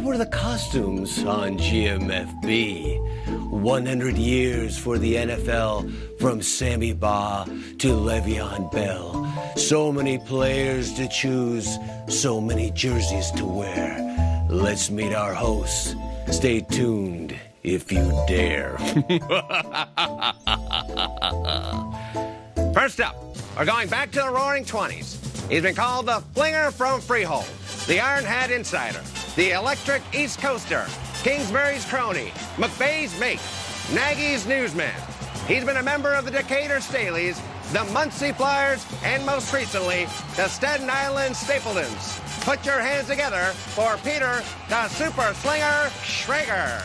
What were the costumes on GMFB? 100 years for the NFL, from Sammy Baugh to Le'Veon Bell. So many players to choose, so many jerseys to wear. Let's meet our hosts. Stay tuned if you dare. First up, we're going back to the Roaring 20s. He's been called the Flinger from Freehold, the Iron Hat Insider, the Electric East Coaster, Kingsbury's Crony, McVay's Mate, Nagy's Newsman. He's been a member of the Decatur Staleys, the Muncie Flyers, and most recently, the Staten Island Stapletons. Put your hands together for Peter, the Super Slinger Schrager.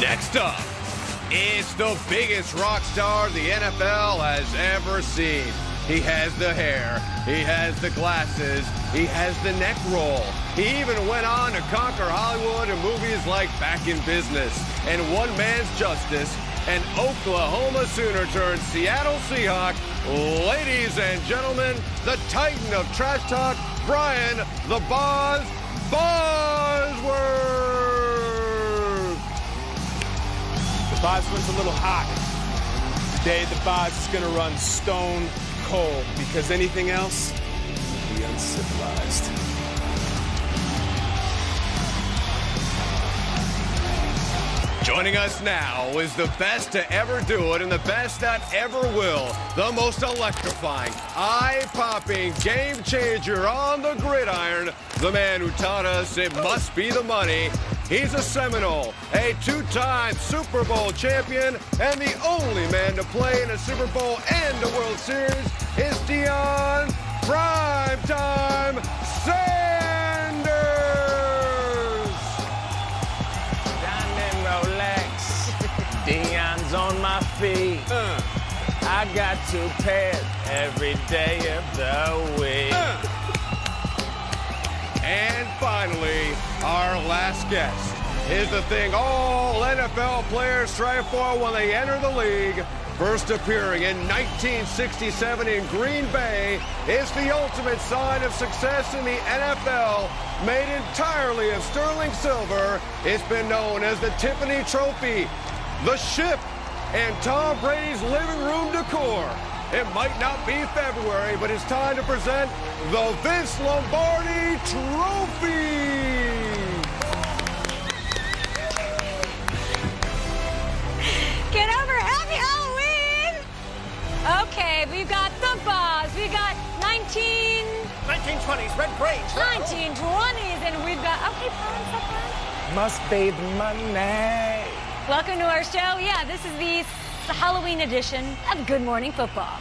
Next up, it's the biggest rock star the NFL has ever seen. He has the hair, he has the glasses, he has the neck roll. He even went on to conquer Hollywood in movies like Back in Business and One Man's Justice, an Oklahoma Sooner turned Seattle Seahawk. Ladies and gentlemen, the Titan of trash talk, Brian the Boz Bosworth. The Boz went a little hot. Today, the Boz is going to run stone cold, because anything else would be uncivilized. Joining us now is the best to ever do it and the best that ever will. The most electrifying, eye-popping game changer on the gridiron. The man who taught us it must be the money. He's a Seminole, a two-time Super Bowl champion, and the only man to play in a Super Bowl and a World Series is Deion Primetime Sanders. Diamond Rolex, Deion's on my feet. I got 2 pairs every day of the week. And finally, our last guest is the thing all NFL players strive for when they enter the league. First appearing in 1967 in Green Bay, it's the ultimate sign of success in the NFL. Made entirely of sterling silver, it's been known as the Tiffany Trophy, the ship, and Tom Brady's living room decor. It might not be February, but it's time to present the Vince Lombardi Trophy. Get over, happy Halloween! Okay, we've got the Boz, we've got 1920s, red braid. 1920s, and we've got, okay, Prom. Must be the money. Welcome to our show. Yeah, this is the Halloween edition of Good Morning Football.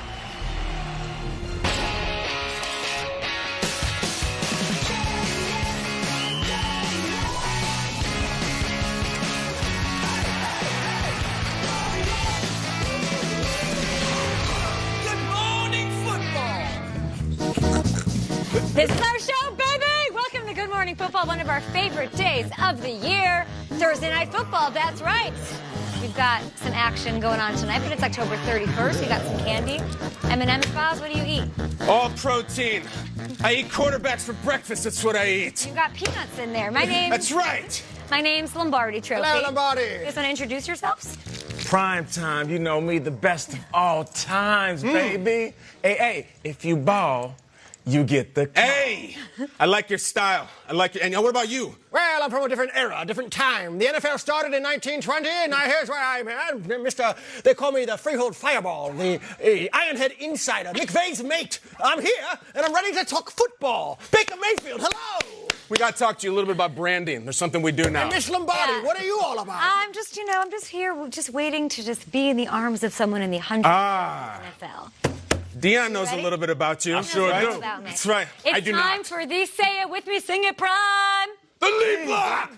This is our show, baby! Welcome to Good Morning Football, one of our favorite days of the year. Thursday Night Football, that's right. We've got some action going on tonight, but it's October 31st. We got some candy. M&M's, Boz, what do you eat? All protein. I eat quarterbacks for breakfast. That's what I eat. You got peanuts in there. That's right. My name's Lombardi Trophy. Hello, Lombardi. You guys want to introduce yourselves? Prime time, you know me, the best of all times, baby. Hey, if you ball, you get the call. Hey, I like your style. I like your, and what about you? Well, I'm from a different era, a different time. The NFL started in 1920, and now here's where I'm they call me the Freehold Fireball, the Ironhead Insider, McVay's Mate. I'm here, and I'm ready to talk football. Baker Mayfield, hello. We got to talk to you a little bit about branding. There's something we do now. And Miss Lombardi, Yeah. what are you all about? I'm just here, just waiting to just be in the arms of someone in the 100th NFL. Deion knows ready? a little bit about you. I sure right? do. About me. That's right. It's I do time not. for the Say It With Me, Sing It Prime. The lead block.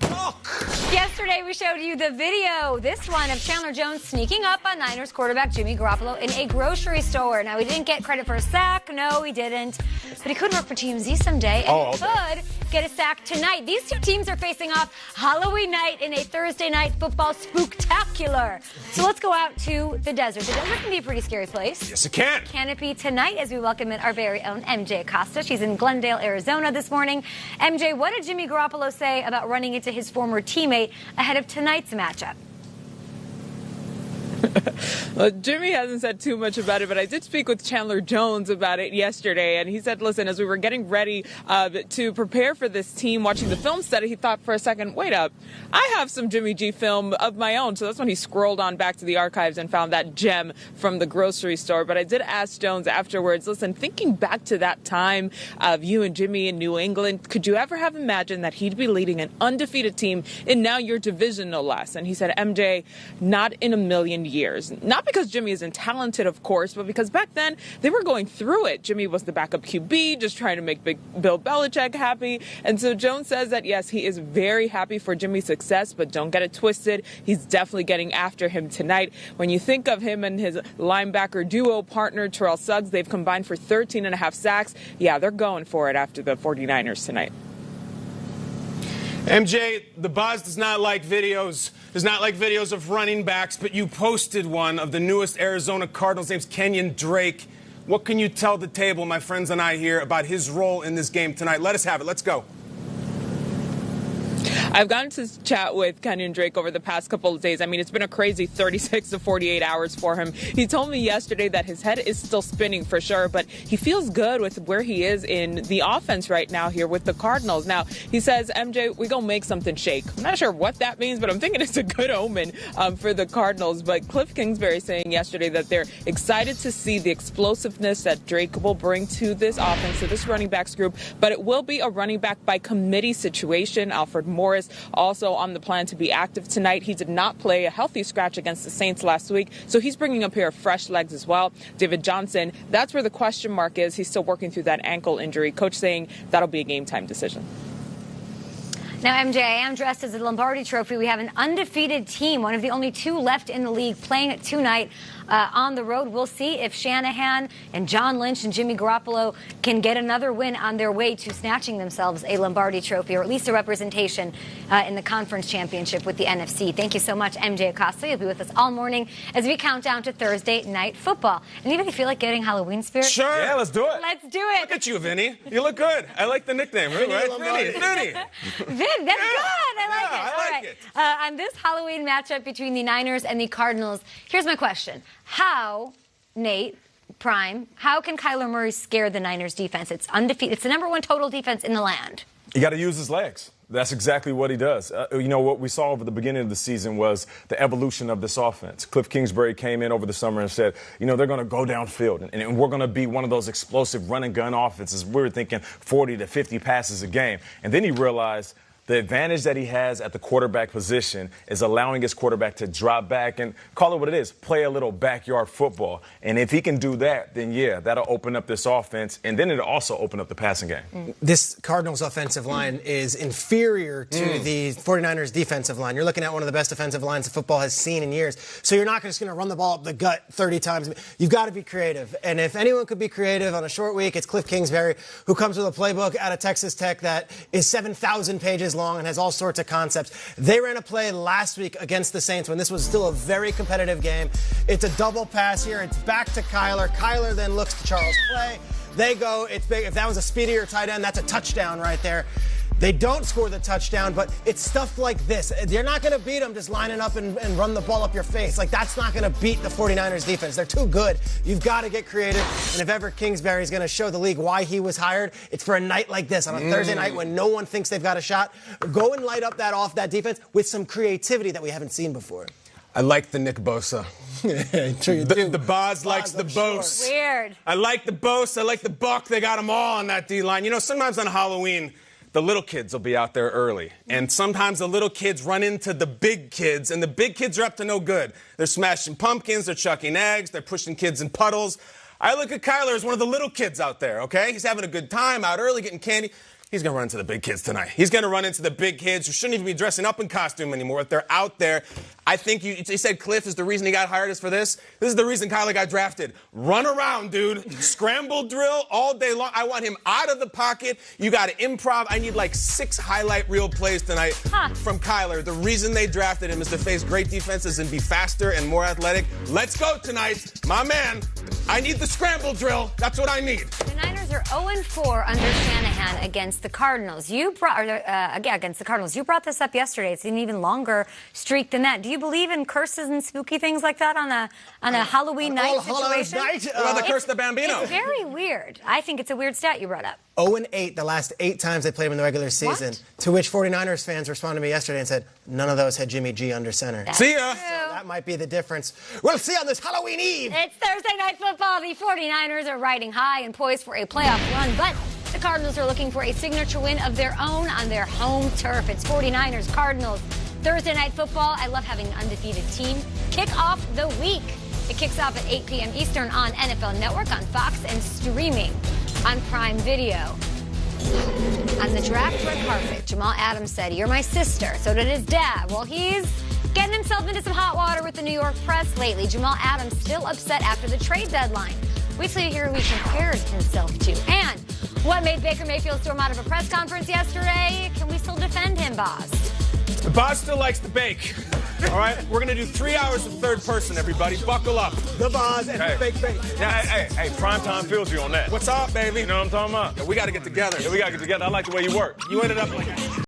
Yesterday, we showed you the video, this one, of Chandler Jones sneaking up on Niners quarterback Jimmy Garoppolo in a grocery store. Now, he didn't get credit for a sack. No, he didn't. But he could work for TMZ someday. And he could get a sack tonight. These two teams are facing off Halloween night in a Thursday night football spooktacular. So let's go out to the desert. The desert can be a pretty scary place. Yes, it can. Can it be tonight as we welcome in our very own MJ Acosta? She's in Glendale, Arizona this morning. MJ, what did Jimmy Garoppolo say about running into his former teammate ahead of tonight's matchup? Well, Jimmy hasn't said too much about it, but I did speak with Chandler Jones about it yesterday, and he said, listen, as we were getting ready to prepare for this team, watching the film study, he thought for a second, wait up, I have some Jimmy G film of my own. So that's when he scrolled on back to the archives and found that gem from the grocery store. But I did ask Jones afterwards, listen, thinking back to that time of you and Jimmy in New England, could you ever have imagined that he'd be leading an undefeated team in now your division, no less? And he said, MJ, not in a million years. Not because Jimmy isn't talented, of course, but because back then they were going through it. Jimmy was the backup QB, just trying to make Bill Belichick happy. And so Jones says that, yes, he is very happy for Jimmy's success, but don't get it twisted. He's definitely getting after him tonight. When you think of him and his linebacker duo partner, Terrell Suggs, they've combined for 13.5 sacks. Yeah, they're going for it after the 49ers tonight. MJ, the Buzz does not like videos of running backs, but you posted one of the newest Arizona Cardinals named Kenyon Drake. What can you tell the table, my friends and I here, about his role in this game tonight? Let us have it. Let's go. I've gotten to chat with Kenyon Drake over the past couple of days. I mean, it's been a crazy 36 to 48 hours for him. He told me yesterday that his head is still spinning for sure, but he feels good with where he is in the offense right now here with the Cardinals. Now, he says, MJ, we gonna make something shake. I'm not sure what that means, but I'm thinking it's a good omen for the Cardinals. But Cliff Kingsbury saying yesterday that they're excited to see the explosiveness that Drake will bring to this offense, to this running backs group, but it will be a running back by committee situation. Alfred Morris also on the plan to be active tonight. He did not play a healthy scratch against the Saints last week, so he's bringing a pair of fresh legs as well. David Johnson, that's where the question mark is. He's still working through that ankle injury. Coach saying that'll be a game time decision. Now, MJ, I am dressed as a Lombardi Trophy. We have an undefeated team, one of the only two left in the league, playing tonight on the road. We'll see if Shanahan and John Lynch and Jimmy Garoppolo can get another win on their way to snatching themselves a Lombardi Trophy, or at least a representation in the conference championship with the NFC. Thank you so much, MJ Acosta. You'll be with us all morning as we count down to Thursday night football. Anybody feel like getting Halloween spirit? Sure. Yeah, let's do it. Let's do it. Look at you, Vinny. You look good. I like the nickname, right? Vinny. Vin, that's good. I like it. I like it. On this Halloween matchup between the Niners and the Cardinals, here's my question. How, Nate, Prime, how can Kyler Murray scare the Niners defense? It's undefeated. It's the #1 total defense in the land. You got to use his legs. That's exactly what he does. What we saw over the beginning of the season was the evolution of this offense. Cliff Kingsbury came in over the summer and said, they're going to go downfield, and we're going to be one of those explosive run-and-gun offenses. We were thinking 40 to 50 passes a game. And then he realized the advantage that he has at the quarterback position is allowing his quarterback to drop back and call it what it is, play a little backyard football. And if he can do that, then, yeah, that'll open up this offense, and then it'll also open up the passing game. This Cardinals offensive line is inferior to the 49ers defensive line. You're looking at one of the best defensive lines that football has seen in years. So you're not just going to run the ball up the gut 30 times. You've got to be creative. And if anyone could be creative on a short week, it's Cliff Kingsbury, who comes with a playbook out of Texas Tech that is 7,000 pages long and has all sorts of concepts. They ran a play last week against the Saints when this was still a very competitive game. It's a double pass here. It's back to Kyler. Kyler then looks to Charles Clay. They go. It's big. If that was a speedier tight end, that's a touchdown right there. They don't score the touchdown, but it's stuff like this. You're not going to beat them just lining up and run the ball up your face. That's not going to beat the 49ers defense. They're too good. You've got to get creative. And if ever Kingsbury is going to show the league why he was hired, it's for a night like this, on a Thursday night when no one thinks they've got a shot. Go and light up that defense with some creativity that we haven't seen before. I like the Nick Bosa. Sure you do. The Boz likes the Bose. Weird. I like the Bose. I like the Buck. They got them all on that D-line. Sometimes on Halloween, the little kids will be out there early. And sometimes the little kids run into the big kids, and the big kids are up to no good. They're smashing pumpkins, they're chucking eggs, they're pushing kids in puddles. I look at Kyler as one of the little kids out there, okay? He's having a good time out early, getting candy. He's going to run into the big kids tonight. He's going to run into the big kids who shouldn't even be dressing up in costume anymore. If they're out there, I think you said Cliff is the reason he got hired is for this. This is the reason Kyler got drafted. Run around, dude. Scramble drill all day long. I want him out of the pocket. You got to improv. I need like 6 highlight reel plays tonight from Kyler. The reason they drafted him is to face great defenses and be faster and more athletic. Let's go tonight. My man, I need the scramble drill. That's what I need. The Niners are 0-4 under Shanahan against the Cardinals. Against the Cardinals. You brought this up yesterday. It's an even longer streak than that. Do you believe in curses and spooky things like that on a Halloween night situation? What about the curse of the Bambino? It's very weird. I think it's a weird stat you brought up. 0-8 the last 8 times they played him in the regular season. What? To which 49ers fans responded to me yesterday and said, none of those had Jimmy G under center. See ya. True. So that might be the difference. We'll see on this Halloween Eve. It's Thursday Night Football. The 49ers are riding high and poised for a playoff run, but the Cardinals are looking for a signature win of their own on their home turf. It's 49ers Cardinals. Thursday Night Football. I love having an undefeated team kick off the week. It kicks off at 8 p.m. Eastern on NFL Network, on Fox, and streaming on Prime Video. On the draft red carpet, Jamal Adams said, "You're my sister." So did his dad. Well, he's getting himself into some hot water with the New York press lately. Jamal Adams still upset after the trade deadline. Wait till you hear who he compared himself to. And what made Baker Mayfield storm out of a press conference yesterday? Can we still defend him, Boz? The Boz still likes to bake. All right? We're going to do 3 hours of third person, everybody. Buckle up. The Boz and the fake bake. Yeah, hey, primetime feels you on that. What's up, baby? You know what I'm talking about? Yeah, we got to get together. Yeah, we got to get together. I like the way you work. You ended up like